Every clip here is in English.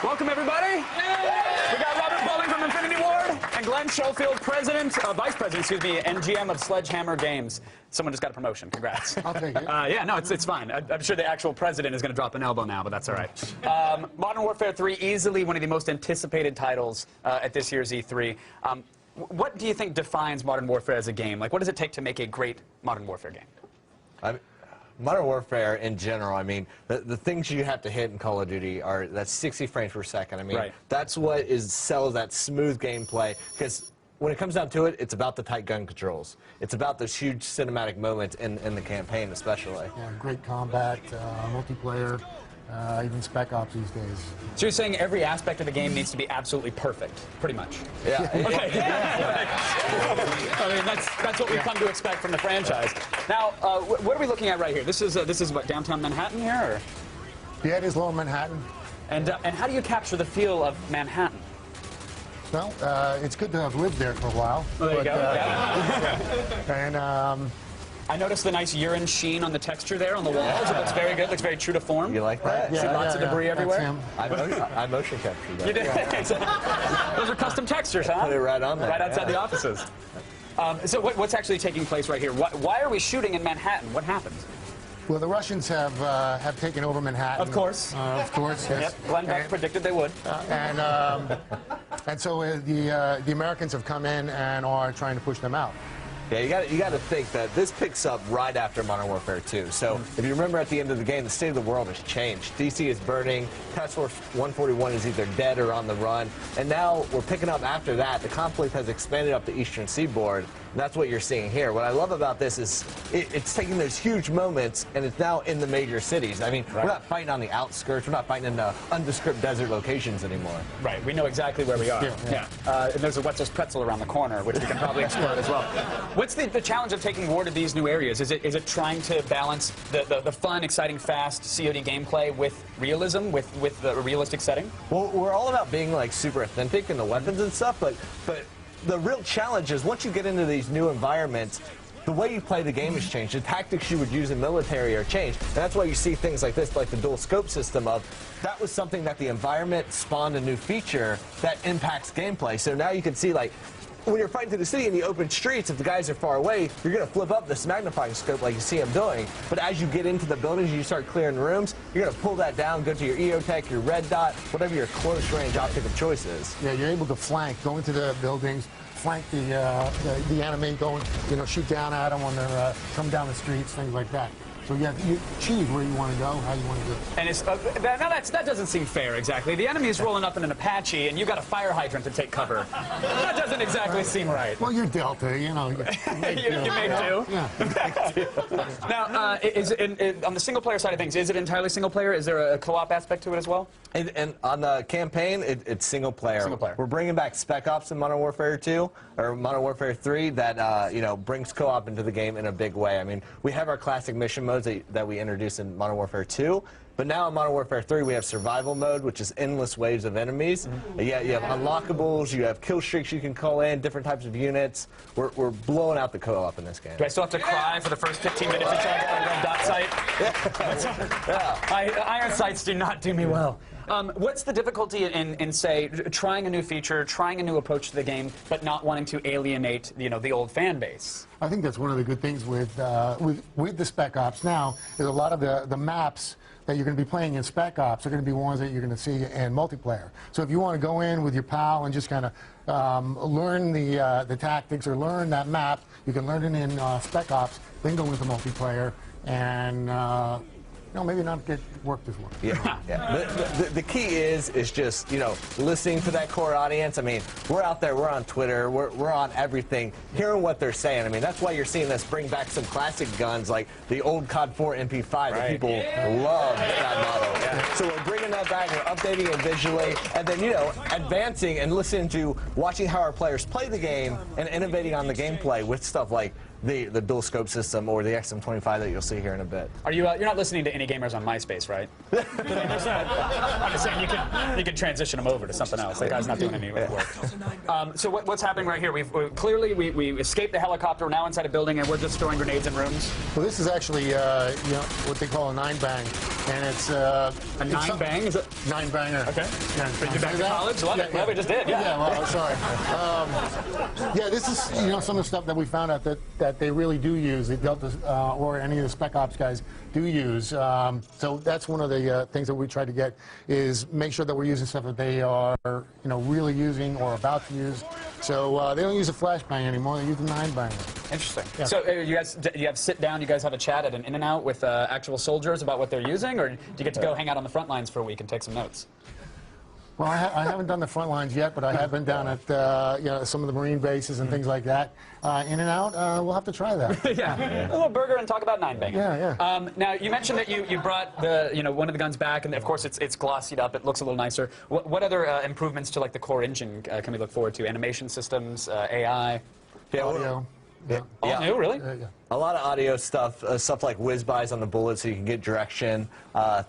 Welcome, everybody. We got Robert Bowling from Infinity Ward and Glenn Schofield, Vice President, excuse me, and GM of Sledgehammer Games. Someone just got a promotion. Congrats. I'll take it. Yeah, no, it's fine. I'm sure the actual president is going to drop an elbow now, but that's all right. Modern Warfare 3, easily one of the most anticipated titles at this year's E3. What do you think defines Modern Warfare as a game? Like, what does it take to make a great Modern Warfare game? Modern Warfare in general, I mean, the things you have to hit in Call of Duty are that 60 frames per second. I mean, that's what sells that smooth gameplay, because when it comes down to it, it's about the tight gun controls. It's about those huge cinematic moments in the campaign, especially. Yeah, great combat, multiplayer, even Spec Ops these days. So you're saying every aspect of the game needs to be absolutely perfect, pretty much? Yeah. Okay. I mean, that's what we've come to expect from the franchise. Now, what are we looking at right here? This is what, downtown Manhattan here? Or? Yeah, it is Lower Manhattan. And how do you capture the feel of Manhattan? Well, it's good to have lived there for a while. Well, there you go. And I noticed the nice urine sheen on the texture there on the walls. It looks very good. Looks very true to form. You like that? See lots of debris everywhere. I motion captured that. You did. Those are custom textures, huh? Put it right on there. Right outside the offices. So what's actually taking place right here? Why are we shooting in Manhattan? What happened? Well, the Russians have taken over Manhattan. Of course. Of course, yes. Yep. Glenn Beck predicted they would. And so the Americans have come in and are trying to push them out. Yeah, you got to think that this picks up right after Modern Warfare 2. So if you remember at the end of the game, the state of the world has changed. DC is burning. Task Force 141 is either dead or on the run. And now we're picking up after that. The conflict has expanded up the Eastern Seaboard. And that's what you're seeing here. What I love about this is it's taking those huge moments and it's now in the major cities. I mean, we're not fighting on the outskirts. We're not fighting in the undescript desert locations anymore. Right. We know exactly where we are. Yeah. And there's a Wetzel's Pretzel around the corner, which we can probably explore as well. What's the challenge of taking war to these new areas? Is it trying to balance the fun, exciting, fast COD gameplay with realism, with the realistic setting? Well, we're all about being like super authentic in the weapons and stuff, but the real challenge is once you get into these new environments, the way you play the game has changed. The tactics you would use in military are changed. And that's why you see things like this, like the dual scope system that was something that the environment spawned a new feature that impacts gameplay. So now you can see, like, when you're fighting through the city in the open streets, if the guys are far away, you're going to flip up this magnifying scope like you see them doing. But as you get into the buildings, you start clearing rooms, you're going to pull that down, go to your EOTech, your red dot, whatever your close range optic of choice is. Yeah, you're able to flank, go into the buildings, flank the enemy, go and shoot down at them when they're coming down the streets, things like that. So you choose where you want to go, how you want to do it. And that doesn't seem fair exactly. The enemy is rolling up in an Apache, and you've got a fire hydrant to take cover. That doesn't exactly seem right. Well, you're Delta, you make do. Yeah. Now, on the single-player side of things, is it entirely single-player? Is there a co-op aspect to it as well? And on the campaign, it's single-player. Single-player. We're bringing back Spec Ops in Modern Warfare 2, or Modern Warfare 3, that brings co-op into the game in a big way. I mean, we have our classic mission modes that we introduced in Modern Warfare 2, but now in Modern Warfare 3 we have survival mode, which is endless waves of enemies. You have unlockables, you have kill streaks you can call in, different types of units. We're blowing out the co-op in this game. Do I still have to cry for the first 15 minutes until I get my red dot sight? Yeah. Iron sights do not do me well. What's the difficulty in, say, trying a new feature, trying a new approach to the game, but not wanting to alienate, the old fan base? I think that's one of the good things with the Spec Ops now is a lot of the maps that you're going to be playing in Spec Ops are going to be ones that you're going to see in multiplayer. So if you want to go in with your pal and just kind of learn the tactics or learn that map, you can learn it in Spec Ops, then go into multiplayer and maybe not get worked as well. Yeah. The key is just, listening to that core audience. I mean, we're out there, we're on Twitter, we're on everything, hearing what they're saying. I mean, that's why you're seeing us bring back some classic guns like the old COD 4 MP5 that people love that model. Yeah. So we're bringing that back, we're updating it visually, and then, advancing and listening to watching how our players play the game and innovating on the gameplay with stuff like the dual scope system or the XM25 that you'll see here in a bit. Are you? You're not listening to any gamers on MySpace, right? I'm just saying you can transition them over to something else. That guy's not doing any work. So what's happening right here? We escaped the helicopter. We're now inside a building, and we're just throwing grenades in rooms. Well, this is actually what they call a 9-bang, and it's A 9-bang? Is it? 9-banger. Okay. Yeah, Bring you back to college? Love it. Love it. Just did. Yeah. Yeah, well, sorry. Yeah, this is some of the stuff that we found out that they really do use. The Delta or any of the Spec Ops guys do use. So that's one of the things that we try to get is make sure that we're using stuff that they are really using or about to use. So they don't use a flashbang anymore. They use a 9-banger. Interesting. Yeah. So you have sit down, you guys have a chat at an In-N-Out with actual soldiers about what they're using, or do you get to go hang out on the front lines for a week and take some notes? Well, I haven't done the front lines yet, but I have been down at some of the Marine bases and things like that. In-N-Out, we'll have to try that. Yeah. A little burger and talk about 9-banging. Yeah. Now, you mentioned that you brought one of the guns back, and of course it's glossied up. It looks a little nicer. What other improvements to like the core engine can we look forward to? Animation systems, AI? Audio. Yeah. All new, really? Yeah. A lot of audio stuff, stuff like whiz-bys on the bullet so you can get direction,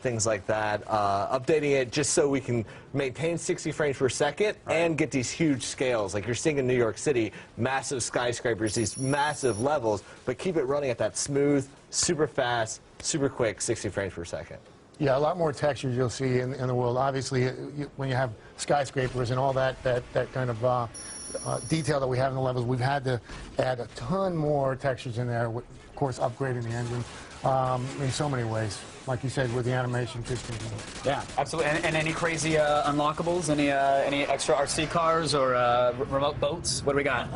things like that. Updating it just so we can maintain 60 frames per second and get these huge scales. Like you're seeing in New York City, massive skyscrapers, these massive levels, but keep it running at that smooth, super fast, super quick 60 frames per second. Yeah, a lot more textures you'll see in the world. Obviously, when you have skyscrapers and all that kind of detail that we have in the levels, we've had to add a ton more textures in there, of course upgrading the engine in so many ways. Like you said, with the animation systems. Yeah, absolutely. And any crazy unlockables? Any extra RC cars or remote boats? What do we got?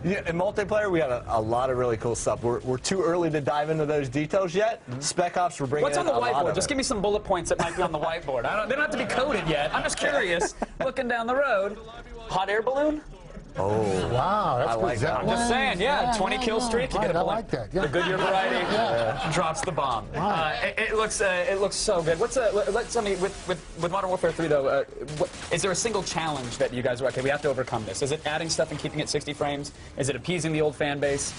In multiplayer, we got a lot of really cool stuff. We're too early to dive into those details yet. Spec Ops, we're bringing What's on the in a lot whiteboard? of Just it. give me some bullet points that might be on the whiteboard. They don't have to be coded yet. I'm just curious, looking down the road. Hot air balloon? Oh, Wow, that's I good. like that. I'm just saying, yeah, 20 kill streak, you Right, get a I bullet. like that. Yeah. The Goodyear variety drops the bomb. Wow. It looks so good. Let's tell me with Modern Warfare 3 though, is there a single challenge that you guys are okay? We have to overcome this. Is it adding stuff and keeping it 60 frames? Is it appeasing the old fan base?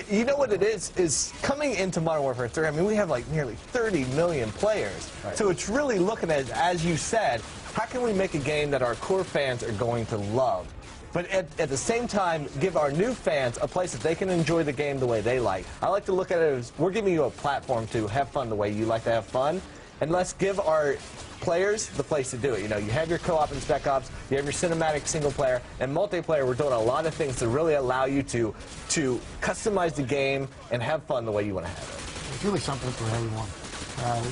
You know what it is coming into Modern Warfare 3, I mean, we have like nearly 30 million players. Right. So it's really looking at, as you said, how can we make a game that our core fans are going to love? But at the same time, give our new fans a place that they can enjoy the game the way they like. I like to look at it as we're giving you a platform to have fun the way you like to have fun, and let's give our players the place to do it. You have your co-op and Spec Ops, you have your cinematic single player, and multiplayer. We're doing a lot of things to really allow you to customize the game and have fun the way you want to have it. It's really something for everyone.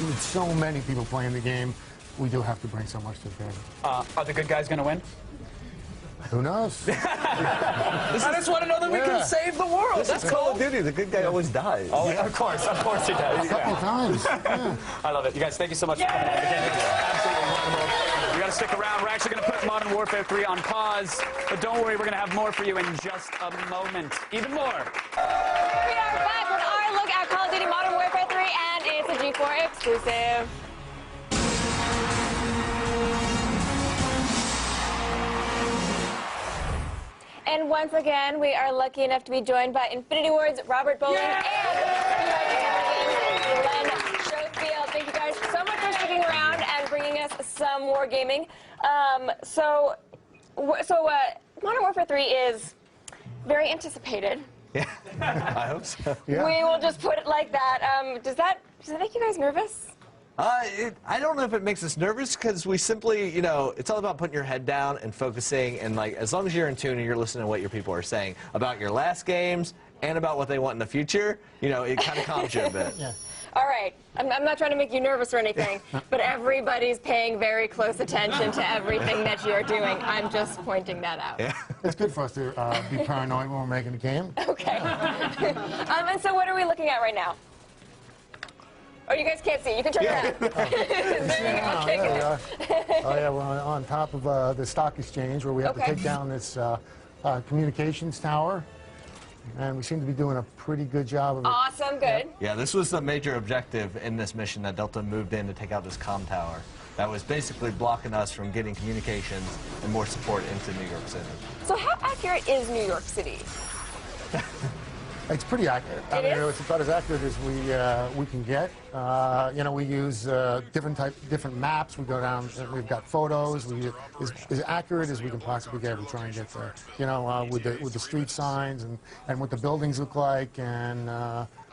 With so many people playing the game, we do have to bring so much to the table. Are the good guys going to win? Who knows? I just want to know that we can save the world. That's Call cool. of Duty, the good guy always dies. Oh, of course he does. A couple times. Yeah. I love it. You guys, thank you so much for coming on the game. Absolutely incredible. You got to stick around. We're actually going to put Modern Warfare 3 on pause, but don't worry, we're going to have more for you in just a moment. Even more. We are back with our look at Call of Duty Modern Warfare 3, and it's a G4 exclusive. And once again, we are lucky enough to be joined by Infinity Ward's Robert Bowling and Glenn Schofield. Thank you guys so much for sticking around and bringing us some more gaming. So Modern Warfare 3 is very anticipated. Yeah, I hope so. Yeah. We will just put it like that. Does that make you guys nervous? I don't know if it makes us nervous because we simply, it's all about putting your head down and focusing, and like as long as you're in tune and you're listening to what your people are saying about your last games and about what they want in the future, it kind of calms you a bit. Yeah. All right. I'm not trying to make you nervous or anything, but everybody's paying very close attention to everything that you're doing. I'm just pointing that out. Yeah. It's good for us to be paranoid when we're making a game. Okay. And so what are we looking at right now? Oh, you guys can't see. You can turn around. There you go. Okay, good. Oh, yeah, we're on top of the stock exchange where we have to Okay. take down this communications tower. And we seem to be doing a pretty good job of it. Awesome. Good. Yeah, this was the major objective in this mission that Delta moved in to take out this comm tower. That was basically blocking us from getting communications and more support into New York City. So how accurate is New York City? It's pretty accurate. I mean, it's about as accurate as we can get. You know, we use different maps. We go down. We've got photos. We as accurate as we can possibly get. We try and get you know, with the street signs and what the buildings look like and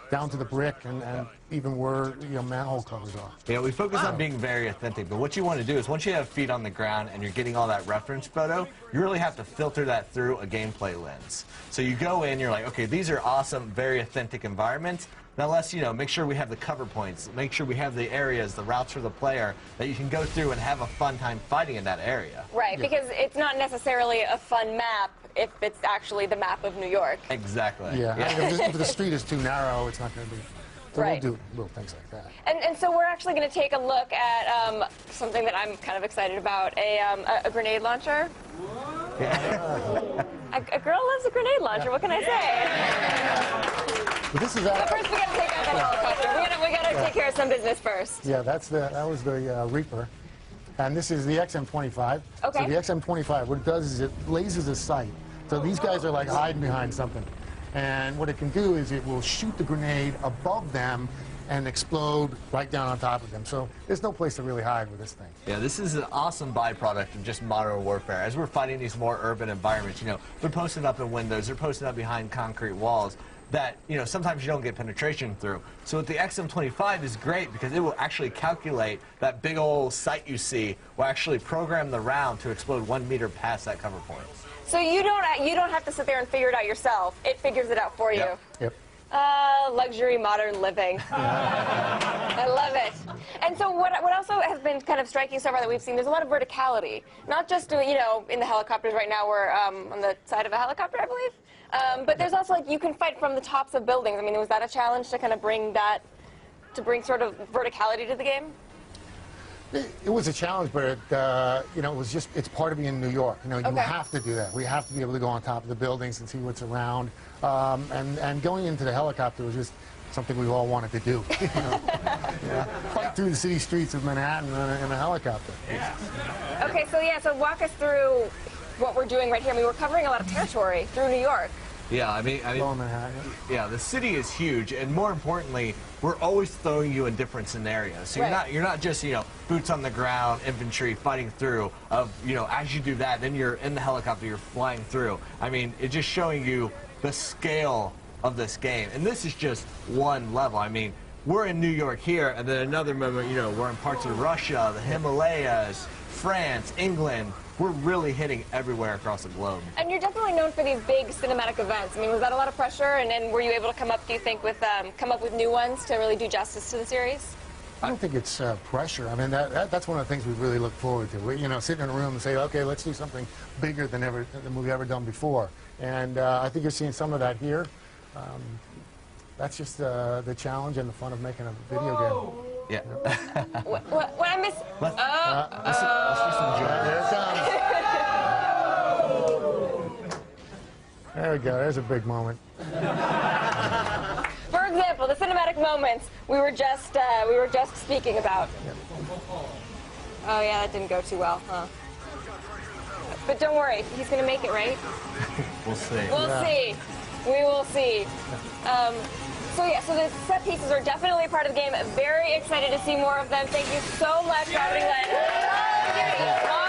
down to the brick and even where, you know, manhole covers are. Yeah, we focus on being very authentic, but what you want to do is once you have feet on the ground and you're getting all that reference photo, you really have to filter that through a gameplay lens. So you go in, you're like, okay, these are awesome, very authentic environments. Now let's, you know, make sure we have the cover points, make sure we have the areas, the routes for the player that you can go through and have a fun time fighting in that area. Right, because it's not necessarily a fun map if it's actually the map of New York. Exactly. Yeah. I mean, if the street is too narrow, it's not going to be. So Right. we'll do little things like that. And so we're actually going to take a look at something that I'm kind of excited about, a grenade launcher. A girl loves a grenade launcher, what can I say? But this is But first we got to take out that helicopter. We got to take care of some business first. Yeah, that was the Reaper. And this is the XM25. Okay. So the XM25, what it does is it lasers a sight. So these guys are like hiding behind something. And what it can do is it will shoot the grenade above them and explode right down on top of them. So there's no place to really hide with this thing. Yeah, this is an awesome byproduct of just modern warfare. As we're fighting these more urban environments, you know, they're posted up in windows, they're posted up behind concrete walls that, you know, sometimes you don't get penetration through. So with the XM25 is great because it will actually calculate that big old sight you see, will actually program the round to explode 1 meter past that cover point. So you don't have to sit there and figure it out yourself. It figures it out for you. Yep. Luxury modern living. I love it. And so what also has been kind of striking so far that we've seen, there's a lot of verticality. Not just, you know, in the helicopters right now, we're on the side of a helicopter, I believe. But there's also, like, you can fight from the tops of buildings. I mean, was that a challenge to kind of bring sort of verticality to the game? It was a challenge, but it, you know, it's part of being in New York. You know, you have to do that. We have to be able to go on top of the buildings and see what's around. And going into the helicopter was just something we all wanted to do. You know? Fight through the city streets of Manhattan in a helicopter. Okay, so walk us through what we're doing right here. I mean, we're covering a lot of territory through New York. Yeah, I mean, Manhattan. yeah, the city is huge, and more importantly, we're always throwing you in different scenarios. So you're not just, you know, boots on the ground, infantry fighting through. You know, as you do that, then you're in the helicopter, you're flying through. I mean, it's just showing you the scale of this game, and this is just one level. I mean, we're in New York here, and then another moment, you know, we're in parts of Russia, the Himalayas, France, England. We're really hitting everywhere across the globe. And you're definitely known for these big cinematic events. I mean, was that a lot of pressure? And were you able to come up, do you think, with new ones to really do justice to the series? I don't think it's pressure. I mean, that's one of the things we really look forward to. We, you know, sit in a room and say, okay, let's do something bigger than we've ever done before. And I think you're seeing some of that here. That's just the challenge and the fun of making a video game. Yeah. What I miss? Let's just enjoy it. There it comes. There we go. There's a big moment. For example, the cinematic moments we were just speaking about. Oh yeah, that didn't go too well, huh? But don't worry, he's gonna make it, right? We'll see. We'll see. We will see. So the set pieces are definitely a part of the game. Very excited to see more of them. Thank you so much, Robert and Glenn.